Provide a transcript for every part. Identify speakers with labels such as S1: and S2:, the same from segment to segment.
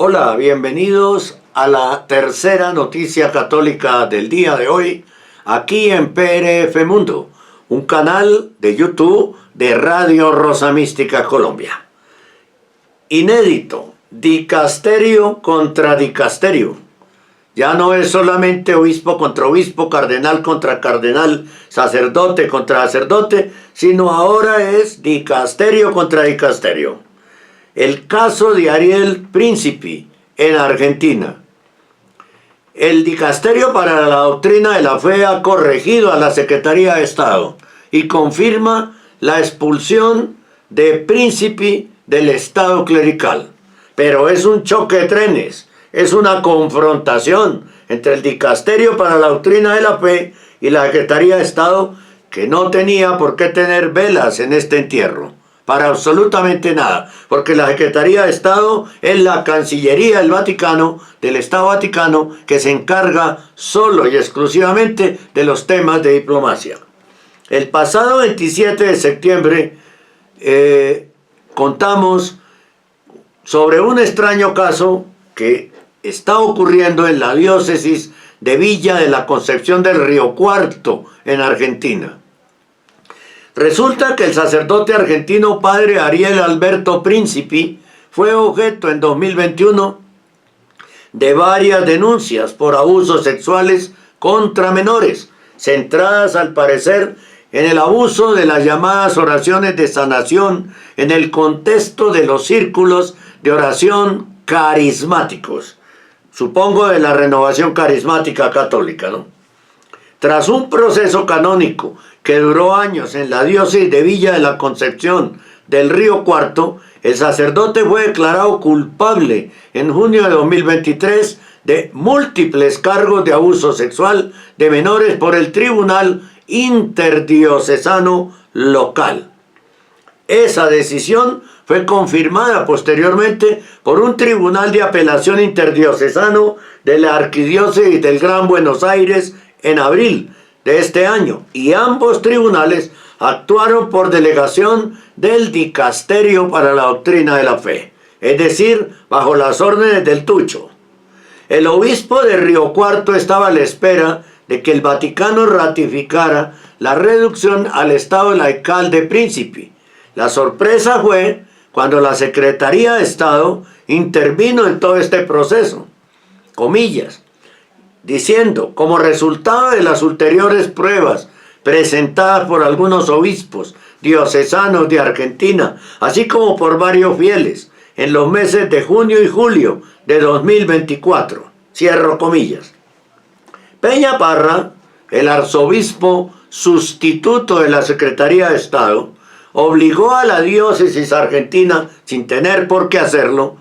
S1: Hola, bienvenidos a la tercera noticia católica del día de hoy, aquí en PRF Mundo, un canal de YouTube de Radio Rosa Mística Colombia. Inédito, dicasterio contra dicasterio. Ya no es solamente obispo contra obispo, cardenal contra cardenal, sacerdote contra sacerdote, sino ahora es dicasterio contra dicasterio. El caso de Ariel Príncipe en Argentina. El Dicasterio para la Doctrina de la Fe ha corregido a la Secretaría de Estado y confirma la expulsión de Príncipe del Estado clerical. Pero es un choque de trenes, es una confrontación entre el Dicasterio para la Doctrina de la Fe y la Secretaría de Estado, que no tenía por qué tener velas en este entierro. Para absolutamente nada, porque la Secretaría de Estado es la Cancillería del Vaticano, del Estado Vaticano, que se encarga solo y exclusivamente de los temas de diplomacia. El pasado 27 de septiembre contamos sobre un extraño caso que está ocurriendo en la diócesis de Villa de la Concepción del Río Cuarto, en Argentina. Resulta que el sacerdote argentino padre Ariel Alberto Príncipe fue objeto en 2021 de varias denuncias por abusos sexuales contra menores, centradas al parecer en el abuso de las llamadas oraciones de sanación en el contexto de los círculos de oración carismáticos. Supongo de la renovación carismática católica, ¿no? Tras un proceso canónico que duró años en la diócesis de Villa de la Concepción del Río Cuarto, el sacerdote fue declarado culpable en junio de 2023 de múltiples cargos de abuso sexual de menores por el Tribunal Interdiocesano Local. Esa decisión fue confirmada posteriormente por un tribunal de apelación interdiocesano de la Arquidiócesis del Gran Buenos Aires en abril de este año, y ambos tribunales actuaron por delegación del Dicasterio para la Doctrina de la Fe, es decir, bajo las órdenes del Tucho. El obispo de Río Cuarto estaba a la espera de que el Vaticano ratificara la reducción al estado laical de Príncipe. La sorpresa fue cuando la Secretaría de Estado intervino en todo este proceso, comillas, diciendo, como resultado de las ulteriores pruebas presentadas por algunos obispos diocesanos de Argentina, así como por varios fieles, en los meses de junio y julio de 2024, cierro comillas. Peña Parra, el arzobispo sustituto de la Secretaría de Estado, obligó a la diócesis argentina, sin tener por qué hacerlo,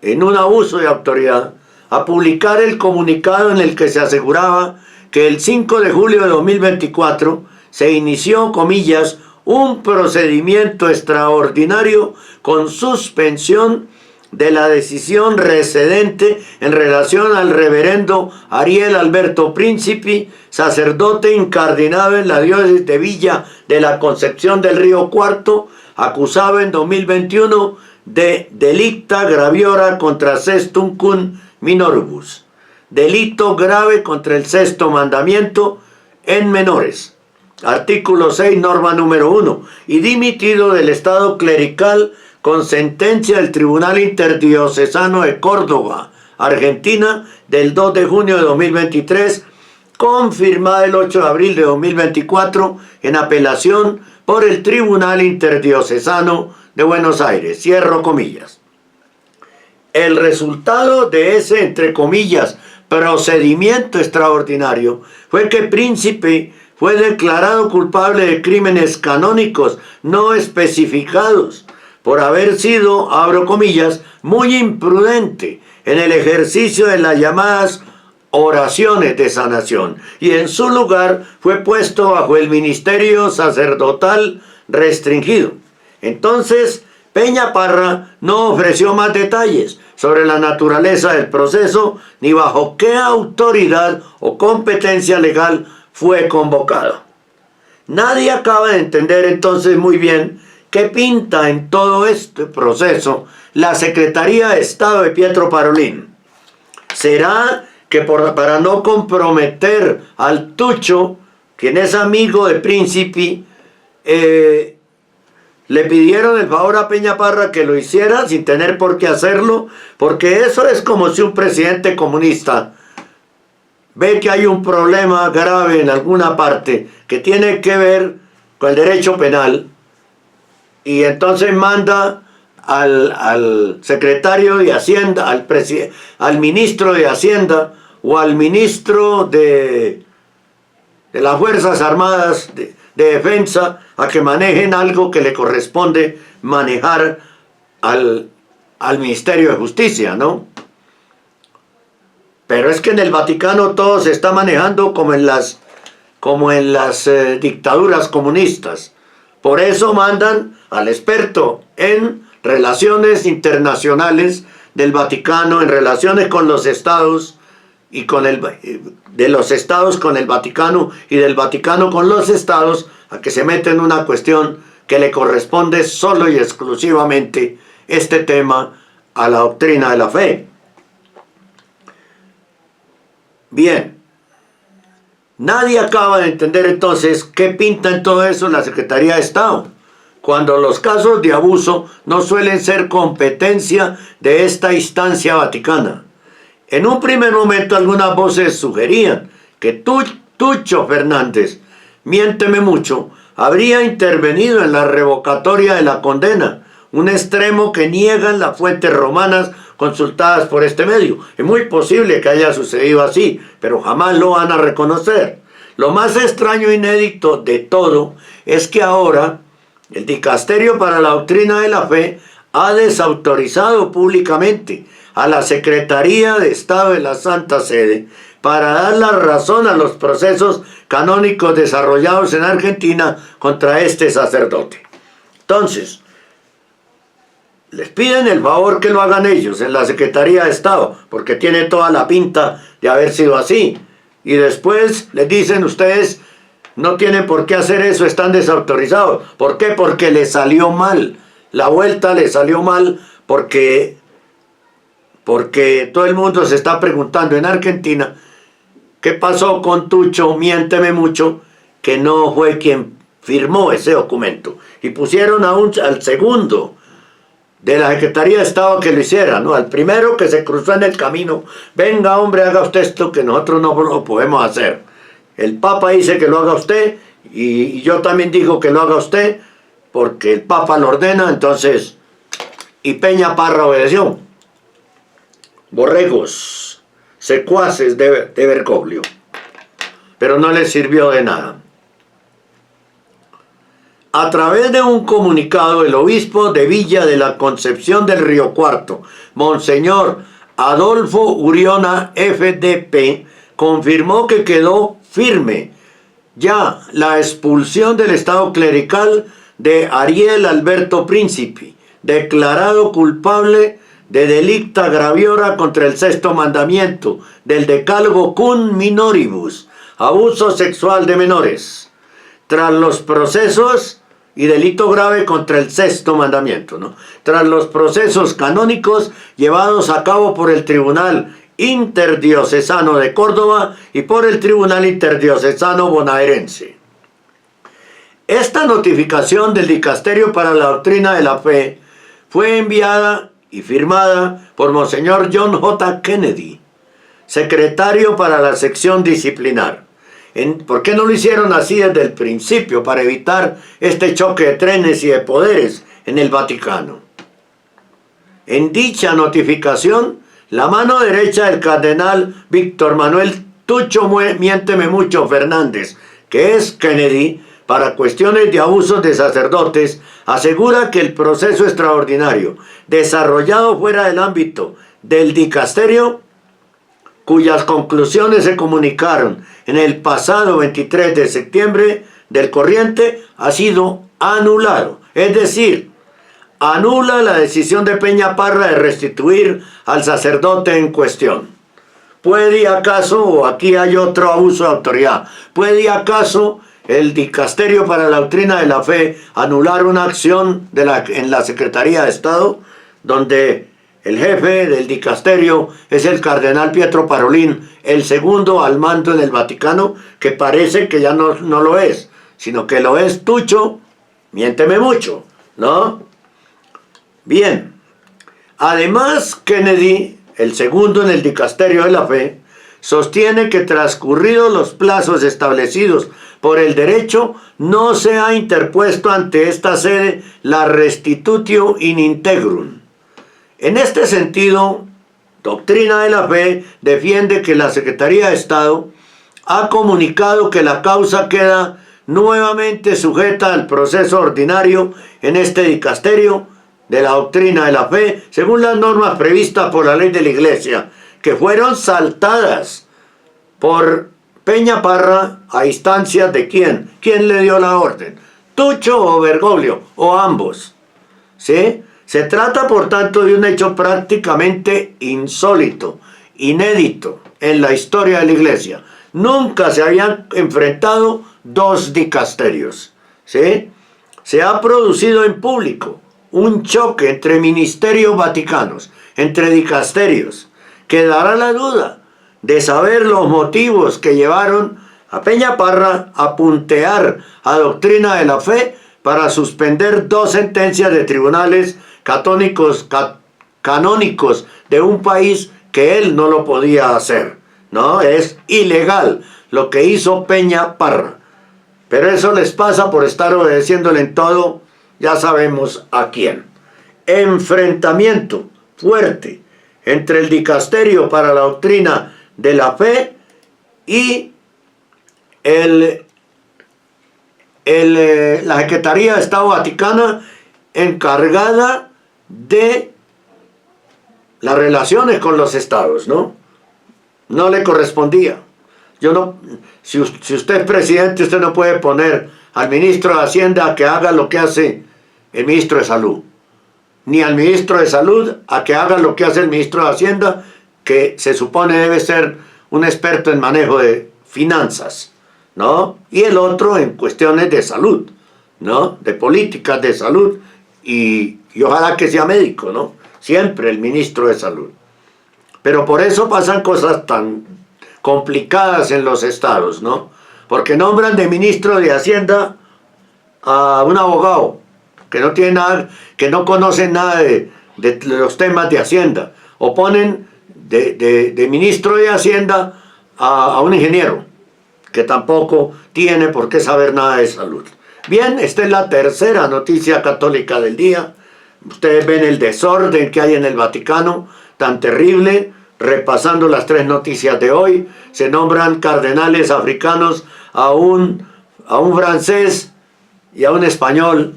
S1: en un abuso de autoridad, a publicar el comunicado en el que se aseguraba que el 5 de julio de 2024 se inició, comillas, un procedimiento extraordinario con suspensión de la decisión recedente en relación al reverendo Ariel Alberto Príncipe, sacerdote incardinado en la diócesis de Villa de la Concepción del Río Cuarto, acusado en 2021 de delicta graviora contra sextum cum minoribus, delito grave contra el sexto mandamiento en menores, artículo 6, norma número 1, y dimitido del estado clerical con sentencia del Tribunal Interdiocesano de Córdoba, Argentina, del 2 de junio de 2023, confirmada el 8 de abril de 2024 en apelación por el Tribunal Interdiocesano de Buenos Aires, cierro comillas. El resultado de ese, entre comillas, procedimiento extraordinario fue que Príncipe fue declarado culpable de crímenes canónicos no especificados por haber sido, abro comillas, muy imprudente en el ejercicio de las llamadas oraciones de sanación, y en su lugar fue puesto bajo el ministerio sacerdotal restringido. Entonces, Peña Parra no ofreció más detalles sobre la naturaleza del proceso ni bajo qué autoridad o competencia legal fue convocado. Nadie acaba de entender entonces muy bien qué pinta en todo este proceso la Secretaría de Estado de Pietro Parolin? ¿Será que para no comprometer al Tucho, quien es amigo de Príncipe, le pidieron el favor a Peña Parra que lo hiciera sin tener por qué hacerlo? Porque eso es como si un presidente comunista ve que hay un problema grave en alguna parte que tiene que ver con el derecho penal y entonces manda al secretario de Hacienda, al ministro de Hacienda o al ministro de las Fuerzas Armadas de Defensa a que manejen algo que le corresponde manejar al Ministerio de Justicia, ¿no? Pero es que en el Vaticano todo se está manejando como en las dictaduras comunistas. Por eso mandan al experto en relaciones internacionales del Vaticano, en relaciones con los estados y de los estados con el Vaticano y del Vaticano con los estados, a que se meta en una cuestión que le corresponde solo y exclusivamente este tema a la doctrina de la fe. Bien, nadie acaba de entender entonces qué pinta en todo eso la Secretaría de Estado, cuando los casos de abuso no suelen ser competencia de esta instancia vaticana. En un primer momento algunas voces sugerían que Tucho Fernández, miénteme mucho, habría intervenido en la revocatoria de la condena, un extremo que niegan las fuentes romanas consultadas por este medio. Es muy posible que haya sucedido así, pero jamás lo van a reconocer. Lo más extraño e inédito de todo es que ahora el Dicasterio para la Doctrina de la Fe ha desautorizado públicamente a la Secretaría de Estado de la Santa Sede para dar la razón a los procesos canónicos desarrollados en Argentina contra este sacerdote. Entonces, les piden el favor que lo hagan ellos en la Secretaría de Estado, porque tiene toda la pinta de haber sido así. Y después les dicen, ustedes no tienen por qué hacer eso, están desautorizados. ¿Por qué? Porque les salió mal. La vuelta les salió mal porque todo el mundo se está preguntando en Argentina qué pasó con Tucho, miénteme mucho, que no fue quien firmó ese documento. Y pusieron al segundo de la Secretaría de Estado que lo hiciera, ¿no? Al primero que se cruzó en el camino, venga hombre, haga usted esto que nosotros no lo podemos hacer. El Papa dice que lo haga usted y yo también digo que lo haga usted porque el Papa lo ordena, entonces, y Peña Parra obedeció. Borregos, secuaces de Bergoglio, pero no les sirvió de nada. A través de un comunicado, el obispo de Villa de la Concepción del Río Cuarto, Monseñor Adolfo Uriona, FDP, confirmó que quedó firme ya la expulsión del estado clerical de Ariel Alberto Príncipe, declarado culpable de delicta graviora contra el sexto mandamiento del decálogo cum minoribus, abuso sexual de menores, tras los procesos y delito grave contra el sexto mandamiento, ¿no? Tras los procesos canónicos llevados a cabo por el Tribunal Interdiocesano de Córdoba y por el Tribunal Interdiocesano Bonaerense. Esta notificación del Dicasterio para la Doctrina de la Fe fue enviada y firmada por Monseñor John J. Kennedy, secretario para la sección disciplinar. ¿Por qué no lo hicieron así desde el principio para evitar este choque de trenes y de poderes en el Vaticano? En dicha notificación, la mano derecha del cardenal Víctor Manuel Tucho miénteme mucho Fernández, que es Kennedy, para cuestiones de abusos de sacerdotes, asegura que el proceso extraordinario desarrollado fuera del ámbito del dicasterio, cuyas conclusiones se comunicaron en el pasado 23 de septiembre del corriente, ha sido anulado. Es decir, anula la decisión de Peña Parra de restituir al sacerdote en cuestión. ¿Puede acaso, o aquí hay otro abuso de autoridad, puede acaso el Dicasterio para la Doctrina de la Fe anular una acción en la Secretaría de Estado? donde el jefe del dicasterio es el cardenal Pietro Parolin, el segundo al mando en el Vaticano, que parece que ya no lo es, sino que lo es Tucho, miénteme mucho, ¿no? Bien, además Kennedy, el segundo en el dicasterio de la fe, sostiene que transcurridos los plazos establecidos por el derecho, no se ha interpuesto ante esta sede la restitutio in integrum. En este sentido, Doctrina de la Fe defiende que la Secretaría de Estado ha comunicado que la causa queda nuevamente sujeta al proceso ordinario en este dicasterio de la Doctrina de la Fe, según las normas previstas por la ley de la Iglesia, que fueron saltadas por Peña Parra a instancias de ¿quién? ¿Quién le dio la orden? ¿Tucho o Bergoglio? ¿O ambos? ¿Sí? Se trata, por tanto, de un hecho prácticamente insólito, inédito en la historia de la Iglesia. Nunca se habían enfrentado dos dicasterios, ¿sí? Se ha producido en público un choque entre ministerios vaticanos, entre dicasterios, que dará la duda de saber los motivos que llevaron a Peña Parra a puntear a Doctrina de la Fe para suspender dos sentencias de tribunales canónicos de un país que él no lo podía hacer, ¿no? Es ilegal lo que hizo Peña Parra. Pero eso les pasa por estar obedeciéndole en todo, ya sabemos a quién. Enfrentamiento fuerte entre el dicasterio para la Doctrina de la Fe y la Secretaría de Estado Vaticana, encargada de las relaciones con los estados, ¿no? No le correspondía. Si usted es presidente, usted no puede poner al ministro de Hacienda a que haga lo que hace el ministro de Salud, ni al ministro de Salud a que haga lo que hace el ministro de Hacienda, que se supone debe ser un experto en manejo de finanzas, ¿no? Y el otro en cuestiones de salud, ¿no? De políticas de salud, y ojalá que sea médico, ¿no? Siempre el ministro de Salud. Pero por eso pasan cosas tan complicadas en los estados, ¿no? Porque nombran de ministro de Hacienda a un abogado que no tiene nada, que no conoce nada de los temas de Hacienda, o ponen de ministro de Hacienda a un ingeniero que tampoco tiene por qué saber nada de salud. Bien, esta es la tercera noticia católica del día. Ustedes ven el desorden que hay en el Vaticano, tan terrible. Repasando las tres noticias de hoy, se nombran cardenales africanos a un francés y a un español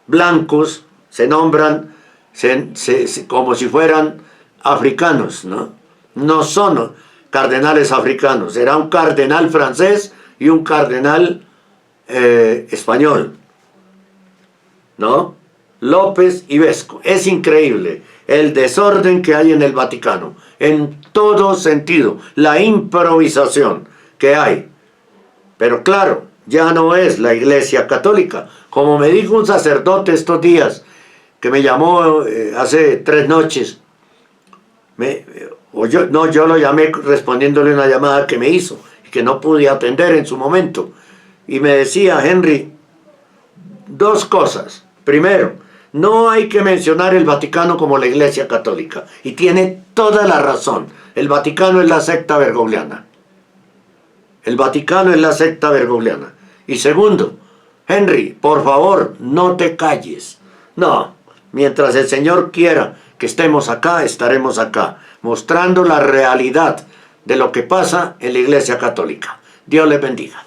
S1: blancos, se nombran como si fueran africanos, ¿no? No son cardenales africanos, será un cardenal francés y un cardenal español, ¿no? López y Vesco. Es increíble el desorden que hay en el Vaticano, en todo sentido, la improvisación que hay. Pero claro, ya no es la Iglesia Católica. Como me dijo un sacerdote estos días, que me llamó hace 3 noches, yo lo llamé respondiéndole una llamada que me hizo, y que no pude atender en su momento, y me decía: Henry, 2 cosas. Primero, no hay que mencionar el Vaticano como la Iglesia Católica, y tiene toda la razón. El Vaticano es la secta bergogliana. El Vaticano es la secta bergogliana. Y segundo, Henry, por favor, no te calles. No, mientras el Señor quiera que estemos acá, estaremos acá, mostrando la realidad de lo que pasa en la Iglesia Católica. Dios les bendiga.